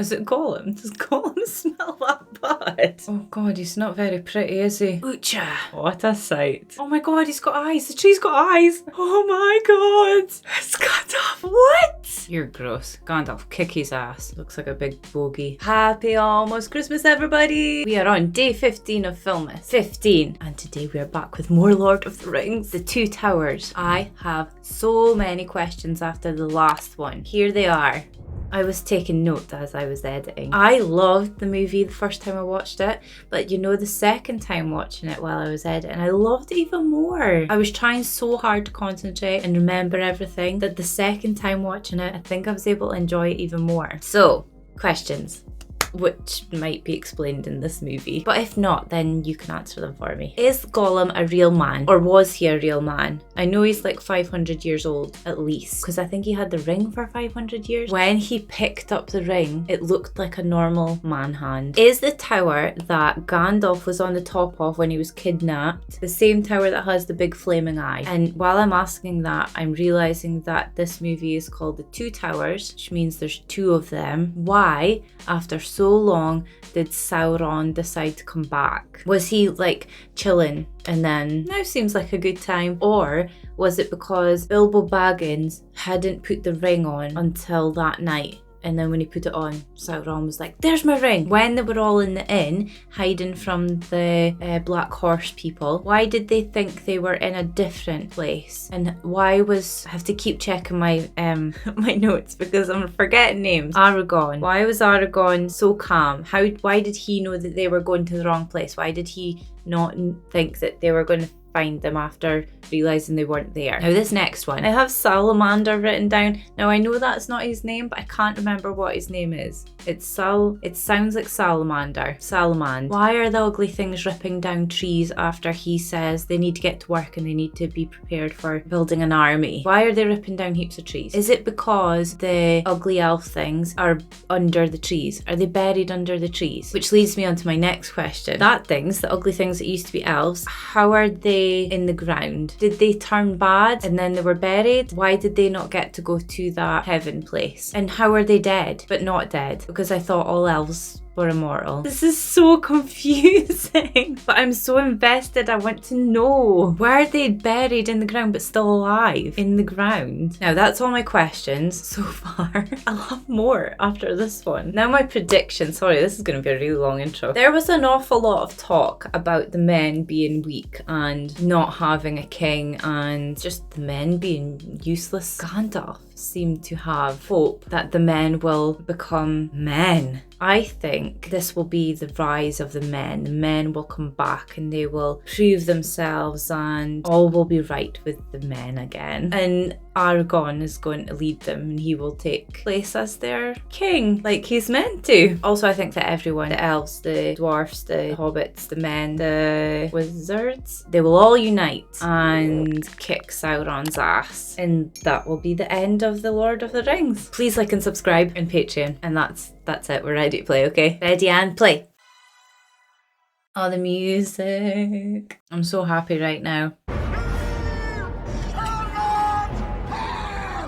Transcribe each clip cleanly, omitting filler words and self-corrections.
Is it Gollum? Does Gollum smell that bad? Oh god, he's not very pretty, is he? Oocha! What a sight. Oh my god, he's got eyes. The tree's got eyes. Oh my god. It's Gandalf. What? You're gross. Gandalf, kick his ass. Looks like a big bogey. Happy almost Christmas, everybody. We are on day 15 of Filmmas. 15. And today we are back with more Lord of the Rings. The Two Towers. I have so many questions after the last one. Here they are. I was taking note as I was editing. I loved the movie the first time I watched it, but you know, the second time watching it while I was editing, I loved it even more. I was trying so hard to concentrate and remember everything that the second time watching it, I think I was able to enjoy it even more. So, questions, which might be explained in this movie, but if not, then you can answer them for me. Is Gollum a real man, or was he a real man? I know he's like 500 years old at least, because I think he had the ring for 500 years. When he picked up the ring, it looked like a normal man hand. Is the tower that Gandalf was on the top of when he was kidnapped the same tower that has the big flaming eye? And while I'm asking that, I'm realizing that this movie is called The Two Towers, which means there's two of them. Why, after so long, did Sauron decide to come back? Was he like chilling and then now seems like a good time? Or was it because Bilbo Baggins hadn't put the ring on until that night? And then when he put it on, Sauron was like, there's my ring. When they were all in the inn, hiding from the Black Horse people, why did they think they were in a different place? And why was, I have to keep checking my my notes because I'm forgetting names. Aragorn. Why was Aragorn so calm? Why did he know that they were going to the wrong place? Why did he not think that they were going to find them after realizing they weren't there? Now this next one, I have Salamander written down. Now I know that's not his name, but I can't remember what his name is. It sounds like Salamander. Salamand. Why are the ugly things ripping down trees after he says they need to get to work and they need to be prepared for building an army? Why are they ripping down heaps of trees? Is it because the ugly elf things are under the trees? Are they buried under the trees? Which leads me on to my next question. The ugly things that used to be elves, how are they in the ground? Did they turn bad and then they were buried? Why did they not get to go to that heaven place? And how are they dead but not dead? Because I thought all elves were immortal. This is so confusing, but I'm so invested. I want to know. Why are they buried in the ground but still alive in the ground? Now that's all my questions so far. I'll have more after this one. Now my prediction. Sorry, this is going to be a really long intro. There was an awful lot of talk about the men being weak and not having a king and just the men being useless. Gandalf seemed to have hope that the men will become men. I think this will be the rise of the men. The men will come back and they will prove themselves and all will be right with the men again. And Aragorn is going to lead them and he will take place as their king, like he's meant to. Also, I think that everyone, the elves, the dwarfs, the hobbits, the men, the wizards, they will all unite and kick Sauron's ass. And that will be the end of the Lord of the Rings. Please like and subscribe and Patreon. And that's it. We're ready to play, okay? Ready and play. Oh, the music. I'm so happy right now.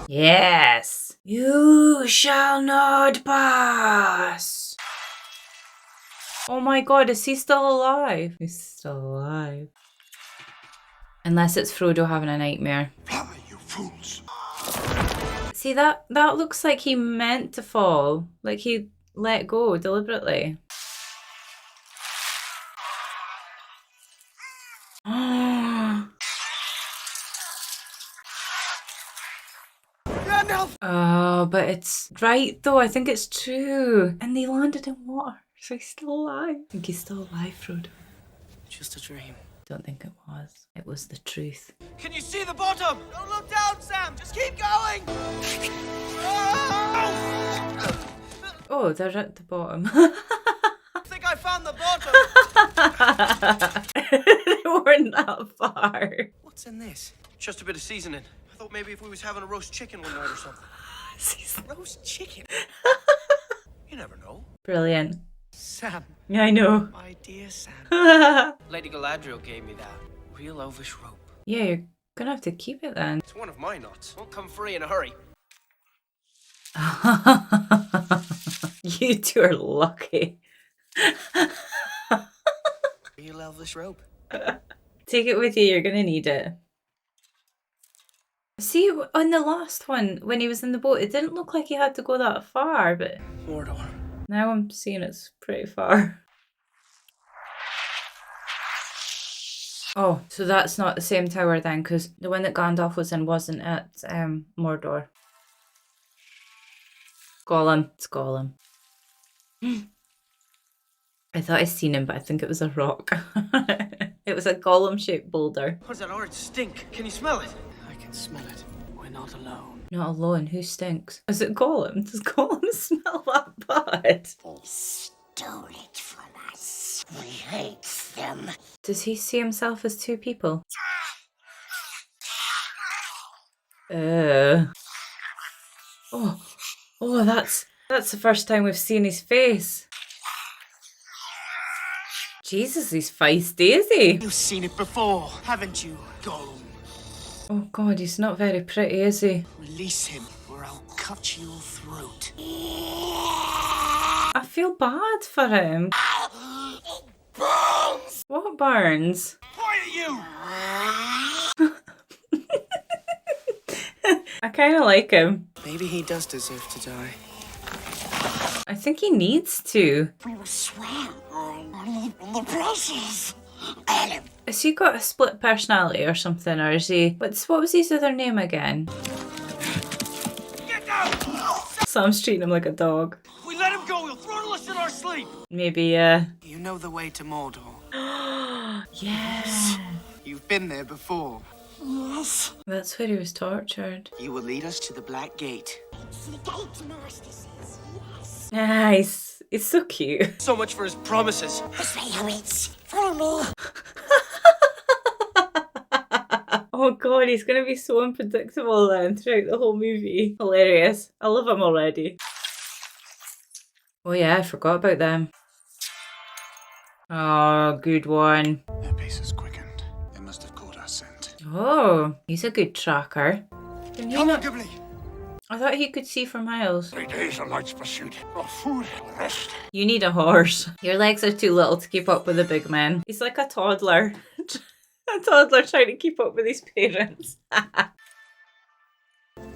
Yes. You shall not pass. Oh my god, is he still alive? He's still alive. Unless it's Frodo having a nightmare. Fly, you fools. See, that looks like he meant to fall. Like he let go deliberately. Oh, but it's right though. I think it's true. And they landed in water, so he's still alive. I think he's still alive, Frodo. Just a dream. Don't think it was. It was the truth. Can you see the bottom? Don't look down, Sam. Just keep going. Oh, they're at the bottom. I think I found the bottom. They weren't that far. What's in this? Just a bit of seasoning. I thought maybe if we was having a roast chicken one night or something. Roast chicken? You never know. Brilliant. Sam. Yeah, I know. My dear Sam. Lady Galadriel gave me that real elvish rope. Yeah, you're gonna have to keep it then. It's one of my knots. Won't come free in a hurry. You two are lucky. You love this rope. Take it with you, you're gonna need it. See, on the last one, when he was in the boat, it didn't look like he had to go that far, but Mordor. now I'm seeing it's pretty far. Oh, so that's not the same tower then, because the one that Gandalf was in wasn't at Mordor. Gollum. It's Gollum. I thought I seen him, but I think it was a rock. It was a Gollum-shaped boulder. What is that horrid stink? Can you smell it? I can smell it. We're not alone. Not alone. Who stinks? Is it Gollum? Does Gollum smell that bad? They stole it from us. We hate them. Does he see himself as two people? Oh, that's the first time we've seen his face. Jesus, he's feisty, is he? You've seen it before, haven't you, Gollum? Oh God, he's not very pretty, is he? Release him, or I'll cut your throat. I feel bad for him. It burns. What burns? Quiet you! I kind of like him. Maybe he does deserve to die. I think he needs to. We will swear only in the places. Has he got a split personality or something, or is he... What was his other name again? Get down! Sam's treating him like a dog. If we let him go, he'll throttle us in our sleep. Maybe, You know the way to Mordor. yeah. You've been there before. Yes. That's where he was tortured. You will lead us to the Black Gate. It's the gate master says yes. Nice. It's so cute. So much for his promises. This way, Hobbits. Follow me. Oh God, he's going to be so unpredictable then throughout the whole movie. Hilarious. I love him already. Oh yeah, I forgot about them. Oh, good one. Their pace is quickened. They must have caught our scent. Oh, he's a good tracker. Can he not... Comfortably. I thought he could see for miles. 3 days of night's pursuit. No food, no rest. You need a horse. Your legs are too little to keep up with the big men. He's like a toddler. A toddler trying to keep up with his parents.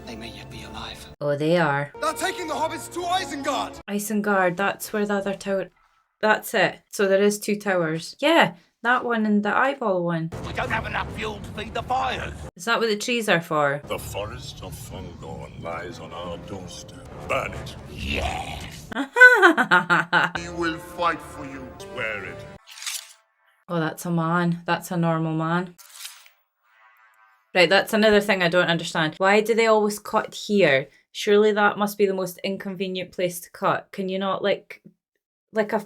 They may yet be alive. Oh, they are. They're taking the hobbits to Isengard. Isengard, that's where the other tower... That's it. So there is 2 towers. Yeah, that one and the eyeball one. We don't have enough fuel to feed the fires. Is that what the trees are for? The forest of Fungorn lies on our doorstep. Burn it. Yes. We will fight for you. Swear it. Oh, that's a man. That's a normal man. Right, that's another thing I don't understand. Why do they always cut here? Surely that must be the most inconvenient place to cut. Can you not, like a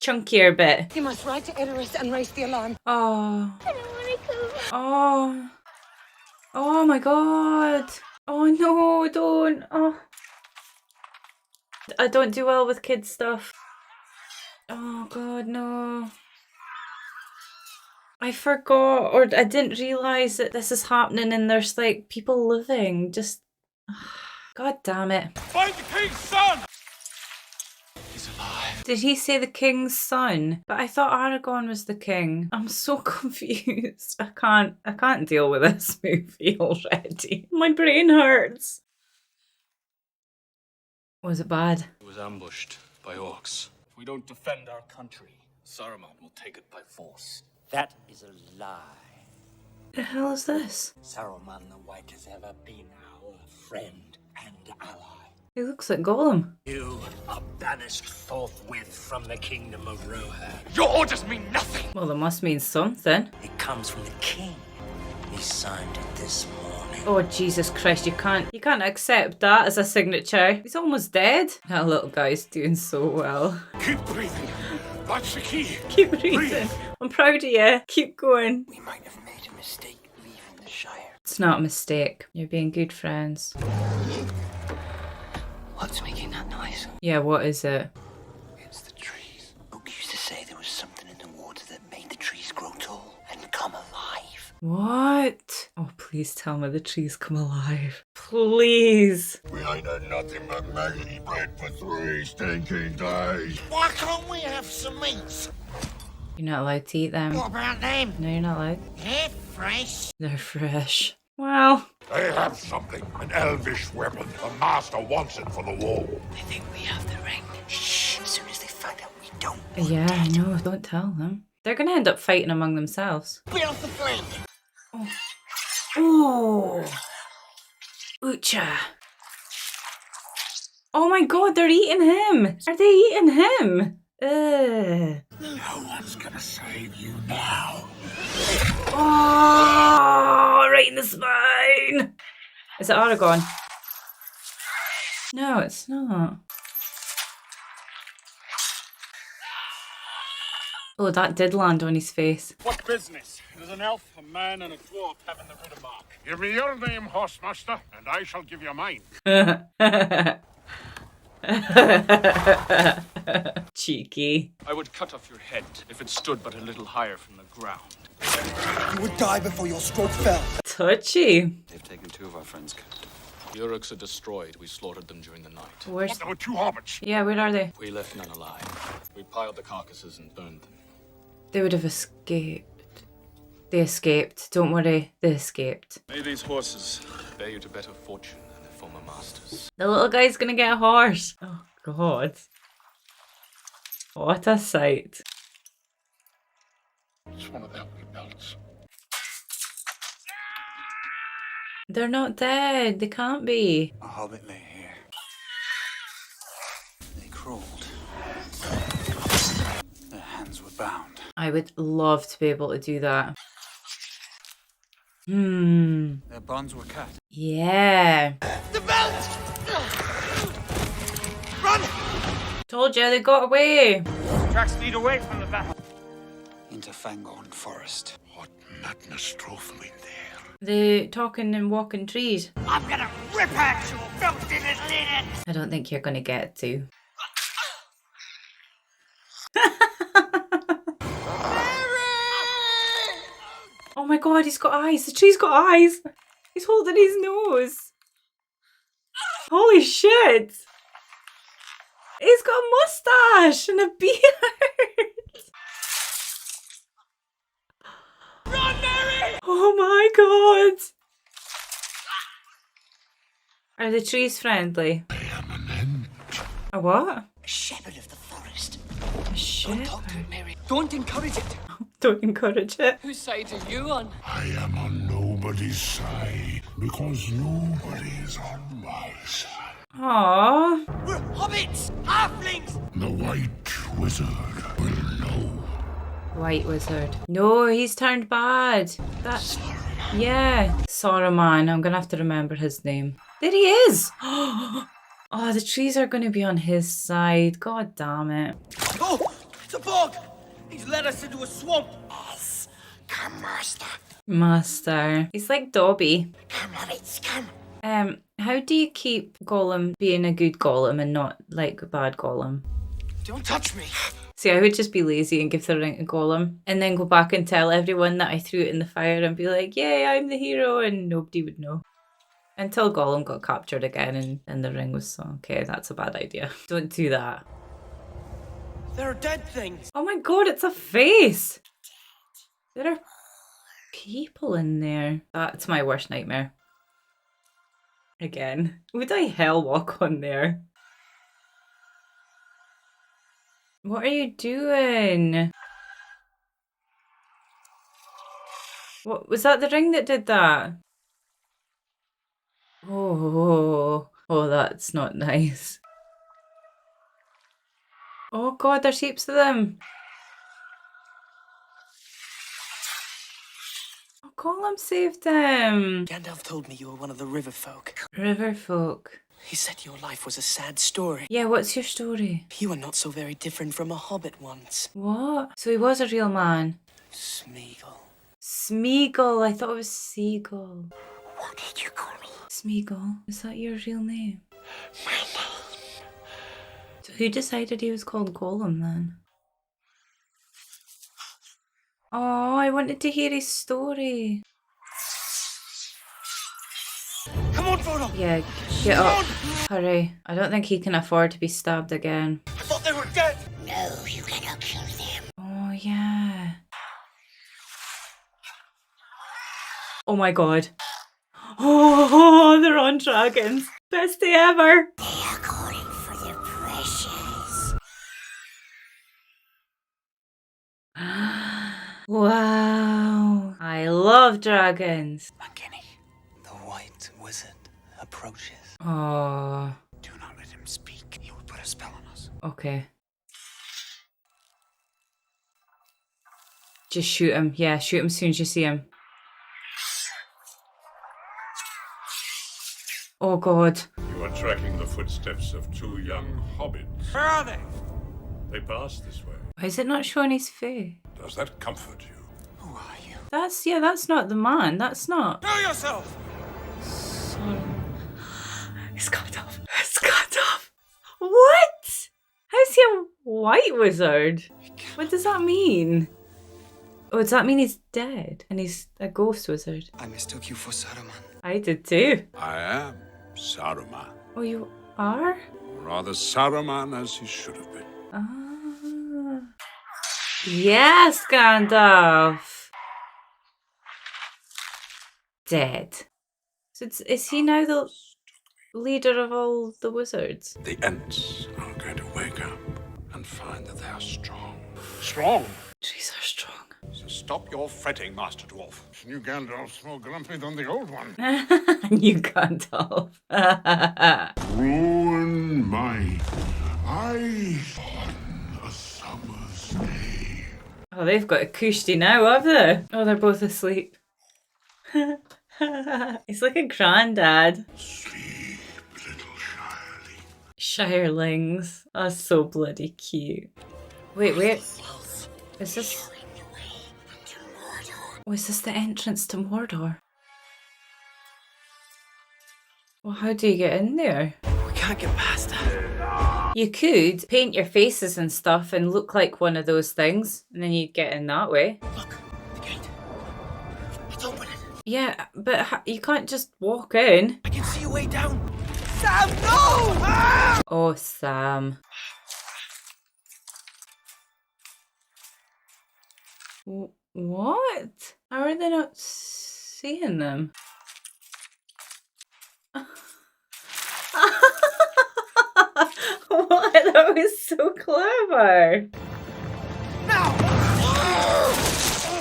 chunkier bit? You must ride to Edoras and raise the alarm. Oh. I don't want to go. Oh. Oh my God. Oh no, don't. Oh. I don't do well with kids stuff. Oh God, no. I forgot, or I didn't realise that this is happening and there's like people living. Just, God damn it. Find the king's son. He's alive. Did he say the king's son? But I thought Aragorn was the king. I'm so confused. I can't deal with this movie already. My brain hurts. Was it bad? He was ambushed by orcs. If we don't defend our country, Saruman will take it by force. That is a lie. The hell is this? Saruman the White has ever been our friend and ally. He looks like Gollum. You are banished forthwith from the kingdom of Rohan. Your orders mean nothing. Well, they must mean something. It comes from the king. He signed it this morning. Oh, Jesus Christ, you can't accept that as a signature. He's almost dead. That little guy's doing so well. Keep breathing. That's the key. Keep breathing. I'm proud of you. Keep going. We might have made a mistake leaving the Shire. It's not a mistake. You're being good friends. What's making that noise? Yeah, what is it? It's the trees. Folk used to say there was something in the water that made the trees grow tall and come alive. What? Oh, please tell me the trees come alive. Please. We ain't had nothing but maggoty bread for 3 stinking days. Why can't we have some meats? You're not allowed to eat them. What about them? No, you're not allowed. They're fresh. They're fresh. Well, They have something, an elvish weapon. The master wants it for the wall. I think we have the ring. Shh. As soon as they find out we don't. yeah, I know. Don't tell them. They're going to end up fighting among themselves. Build the flame. Oh. Ucha. Oh my god, they're eating him. Are they eating him? Ugh. No one's gonna save you now. Oh, right in the spine. Is it Aragon? No, it's not. Oh, that did land on his face. What business? There's an elf, a man, and a dwarf having the rid of Mark. Give me your name, horsemaster, and I shall give you mine. Cheeky. I would cut off your head if it stood but a little higher from the ground. You would die before your stroke fell. Touchy. They've taken 2 of our friends, Captain. The Uruks are destroyed. We slaughtered them during the night. Where's... There were 2 hobbits. Yeah, where are they? We left none alive. We piled the carcasses and burned them. They would have escaped. They escaped. Don't worry. They escaped. May these horses bear you to better fortune than their former masters. The little guy's gonna get a horse. Oh, God. What a sight. It's one of their wee belts. They're not dead. They can't be. A hobbit lay here. They crawled. Their hands were bound. I would love to be able to do that. Their bonds were cut. Yeah. The belt! Run! Told you they got away. Tracks lead away from the battle. Into Fangorn Forest. What madness drove them in there? The talking and walking trees. I'm gonna rip out your belted and linen! I don't think you're gonna get to. Oh my god, he's got eyes. The tree's got eyes. He's holding his nose. Holy shit. He's got a mustache and a beard. Run, Mary! Oh my god. Are the trees friendly? I am an end. A what? A shepherd of the forest. A shepherd. Talk to it, Mary. Don't encourage it. Don't encourage it. Whose side are you on? I am on nobody's side because nobody is on my side. Aww. We're hobbits! Halflings! The White Wizard will know. White wizard. No, he's turned bad. That's... Yeah. Saruman. I'm gonna have to remember his name. There he is! Oh, the trees are gonna be on his side. God damn it. Oh, it's a bog! He's led us into a swamp. Yes. Come, master. Master. He's like Dobby. Come, hobbits, come. How do you keep Gollum being a good Gollum and not like a bad Gollum? Don't touch me. See, I would just be lazy and give the ring to Gollum and then go back and tell everyone that I threw it in the fire and be like, yay, I'm the hero, and nobody would know. Until Gollum got captured again and the ring was okay, that's a bad idea. Don't do that. There are dead things. Oh my god, it's a face! There are people in there. That's my worst nightmare. Again. Would I hell walk on there? What are you doing? What was that, the ring that did that? Oh, that's not nice. Oh god, there's heaps of them. Oh, Gollum saved him. Gandalf told me you were one of the river folk. River folk. He said your life was a sad story. Yeah, what's your story? You were not so very different from a hobbit once. What? So he was a real man. Smeagol. Smeagol. I thought it was Seagull. What did you call me? Smeagol. Is that your real name? My name. So who decided he was called Gollum then? Oh, I wanted to hear his story. Come on, Frodo. Yeah, get up. Hurry. I don't think he can afford to be stabbed again. I thought they were dead. No, you cannot kill them. Oh, yeah. Oh my god. Oh, they're on dragons. Best day ever. They are calling for the precious. Wow. I love dragons. McKinney, the White Wizard approaches. Oh, Do not let him speak. He will put a spell on us. okay. Just shoot him. Yeah, shoot him as soon as you see him. Oh god. You are tracking the footsteps of two young hobbits. Where are they? They passed this way. Why is it not showing his face? Does that comfort you? Who are you? That's not the man. That's not. Show yourself. It's cut off. It's cut off. What? How's he a white wizard? What does that mean? Oh, does that mean he's dead and he's a ghost wizard? I mistook you for Saruman. I did too. I am Saruman. Oh, you are? Or rather, Saruman as he should have been. Ah. Yes, Gandalf. Dead. So is he now the leader of all the wizards? The Ents are going to wake up and find that they are strong. Strong? Trees are strong. So stop your fretting, Master Dwarf. New Gandalf's more grumpy than the old one. You Gandalf. Ruin mine. I on a summer's day. Oh, they've got a cushy now, have they? Oh, they're both asleep. He's like a granddad. Sleep, little shirley. Shirelings. That's so bloody cute. Wait. Is this... Oh, is this the entrance to Mordor? Well, how do you get in there? We can't get past that. You could paint your faces and stuff and look like one of those things, and then you'd get in that way. Look, the gate. It's open. Yeah, but you can't just walk in. I can see a way down. Sam, no! Ah! Oh, Sam. What? How are they not seeing them? What? That was so clever. Now!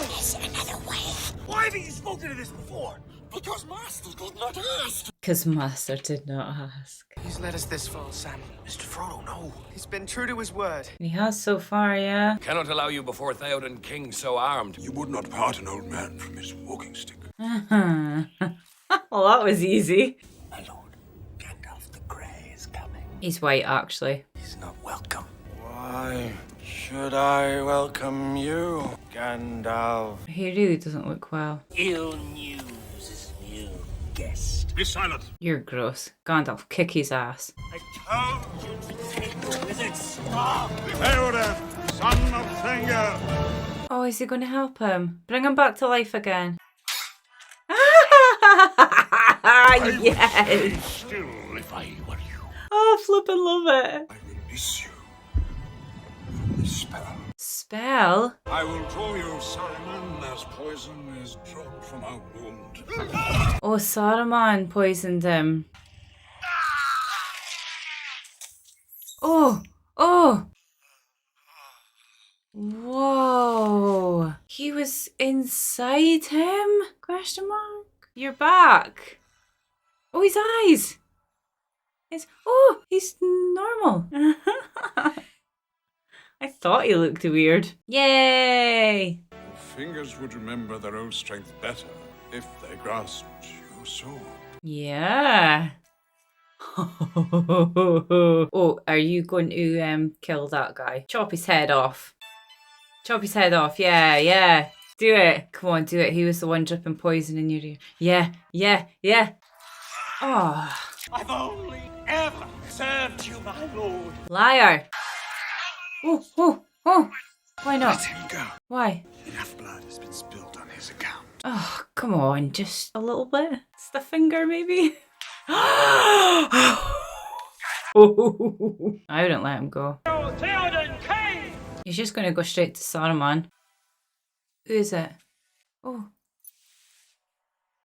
There's another way. Why haven't you spoken to this before? Because Master did not ask. Because Master did not ask. He's led us this far, Sam. Mr. Frodo, no. He's been true to his word. He has so far, yeah. Cannot allow you before Theoden King so armed. You would not part an old man from his walking stick. Well, that was easy. My lord, Gandalf the Grey is coming. He's white, actually. He's not welcome. Why should I welcome you, Gandalf? He really doesn't look well. Ill news is new guest. Be silent. You're gross. Gandalf, kick his ass. I told you to take the wizard's staff. Theoden, son of Thengir. Oh, is he going to help him? Bring him back to life again. Yes! Still, if I were you. Oh, flippin' love it. I release you from the spell. Spell? I will draw you, Saruman, as poison is drawn from a wound. Oh, Saruman poisoned him. Oh! Whoa! He was inside him? Question mark? You're back. Oh, his eyes! He's normal. I thought he looked weird. Yay! Your fingers would remember their own strength better if they grasped your sword. Yeah. Oh, are you going to kill that guy? Chop his head off. Chop his head off. Yeah. Do it. Come on, do it. He was the one dripping poison in your ear. Yeah. Oh. I've only ever served you, my lord. Liar. Oh. Why not? Let him go. Why? Enough blood has been spilled on his account. Oh, come on. Just a little bit. Just a finger, maybe. I wouldn't let him go. He's just going to go straight to Saruman. Who is it? Oh.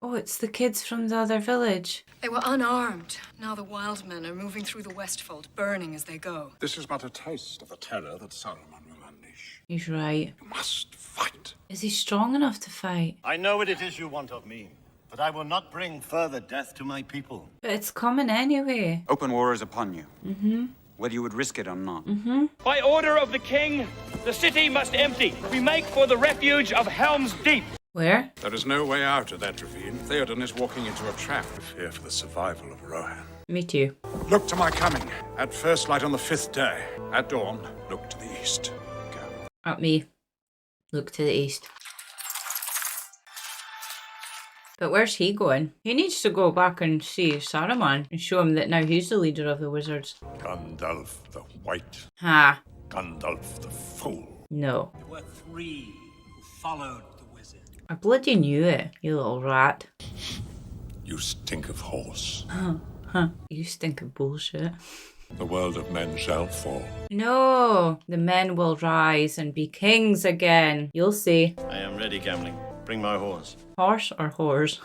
Oh, it's the kids from the other village. They were unarmed. Now the wild men are moving through the Westfold, burning as they go. This is but a taste of the terror that Saruman will unleash. He's right. You must fight. Is he strong enough to fight? I know what it is you want of me, but I will not bring further death to my people. But it's coming anyway. Open war is upon you. Whether you would risk it or not. By order of the king, the city must empty. We make for the refuge of Helm's Deep. Where? There is no way out of that ravine. Theoden is walking into a trap. I fear for the survival of Rohan. Me too. Look to my coming. At first light on the 5th day. At dawn, look to the east. Go. At me. Look to the east. But where's he going? He needs to go back and see Saruman and show him that now he's the leader of the wizards. Gandalf the White. Ha. Gandalf the Fool. No. There were 3 who followed the wizard. I bloody knew it, you little rat. You stink of horse. You stink of bullshit. The world of men shall fall. No, the men will rise and be kings again. You'll see. I am ready, Gamling. Bring my horse. Horse or whores?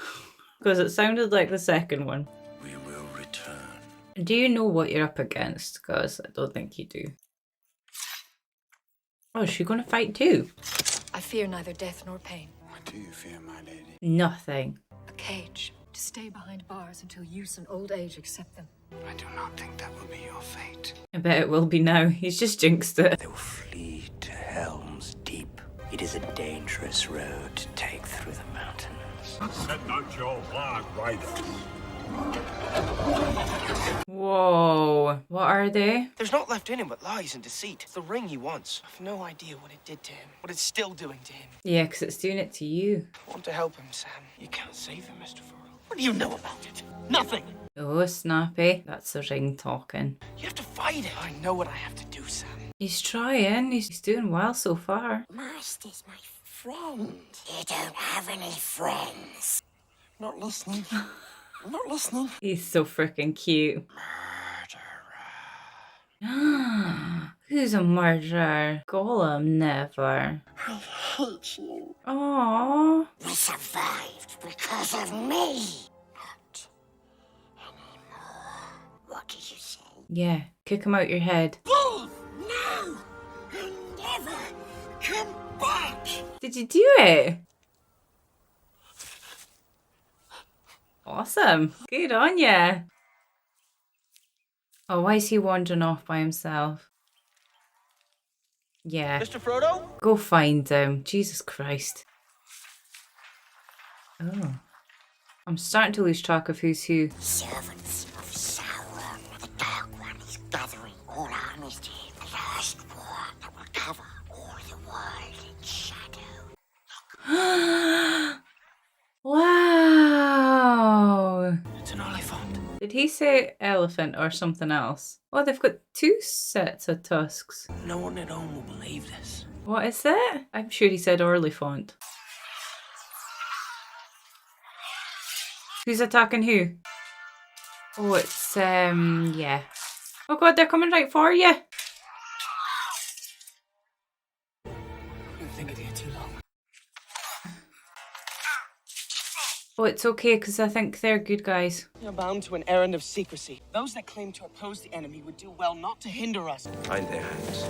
Because it sounded like the second one. We will return. Do you know what you're up against? Because I don't think you do. Oh, is she going to fight too? I fear neither death nor pain. What do you fear, my lady? Nothing. A cage. To stay behind bars until use and old age accept them. I do not think that will be your fate. I bet it will be now. He's just jinxed it. They will flee to Helm's Deep. It is a dangerous road to take through the mountains. Set not your blood, rider. Whoa. What are they? There's naught left in him but lies and deceit. It's the ring he wants. I've no idea what it did to him, what it's still doing to him. Yeah, because it's doing it to you. I want to help him, Sam. You can't save him, Mr. Furl. What do you know about it? Nothing. Oh, Snappy. That's the ring talking. You have to fight it. I know what I have to do, Sam. He's trying. He's doing well so far. Master's my friend. You don't have any friends. Not listening. I'm not listening. He's so freaking cute. Who's a murderer? Gollum, never. I hate you. Aww. We survived because of me. Not anymore. What did you say? Yeah, kick him out your head. Leave now and never come back. Did you do it? Awesome. Good on ya. Oh, why is he wandering off by himself? Yeah. Mr. Frodo? Go find him. Jesus Christ. Oh. I'm starting to lose track of who's who. Servants of Sauron, the Dark One is gathering all armies to him. The last war that will cover all the world in shadow. Wow. It's an elephant. Did he say elephant or something else? Oh, they've got 2 sets of tusks. No one at home will believe this. What is it? I'm sure he said Orlephant. Who's attacking who? Oh, it's, yeah. Oh god, they're coming right for you. I didn't think it'd be too long. Oh, it's okay, because I think they're good guys. You're bound to an errand of secrecy. Those that claim to oppose the enemy would do well not to hinder us. Bind their hands.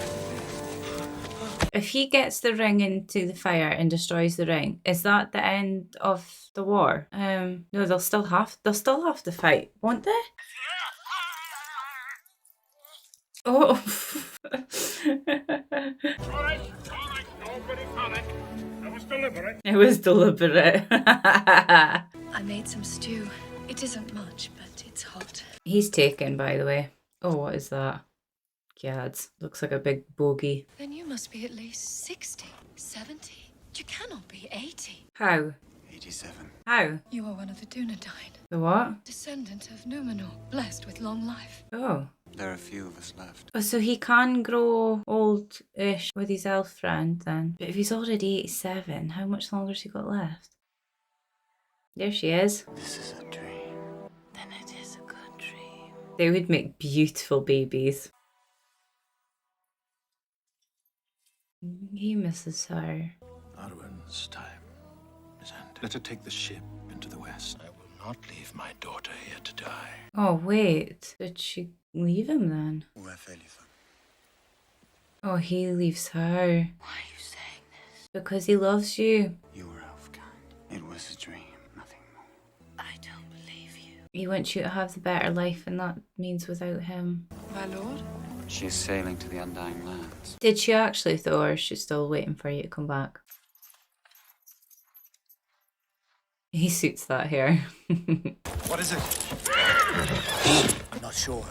If he gets the ring into the fire and destroys the ring, is that the end of the war? No, they'll still have to fight, won't they? Oh. Nobody panic. That was deliberate. It was deliberate. I made some stew. It isn't much, but it's hot. He's taken, by the way. Oh, what is that? Gads. Looks like a big bogey. Then you must be at least 60, 70. You cannot be 80. How? 87. How? You are one of the Dunedain, The what? descendant of Numenor, blessed with long life. Oh. There are a few of us left. Oh, so he can grow old-ish with his elf friend then. But if he's already 87, how much longer has he got left? There she is. This is a dream. Then it is a They would make beautiful babies. He misses her. Arwen's time is ended. Let her take the ship into the west. I will not leave my daughter here to die. Oh, wait. Did she leave him then? Oh, he leaves her. Why are you saying this? Because he loves you. You were Elfkind. It was a dream, nothing more. I don't believe you. He wants you to have the better life, and that means without him. My lord? She is sailing to the Undying Lands. Did she actually, though, or is she still waiting for you to come back? He suits that hair. What is it? I'm not sure.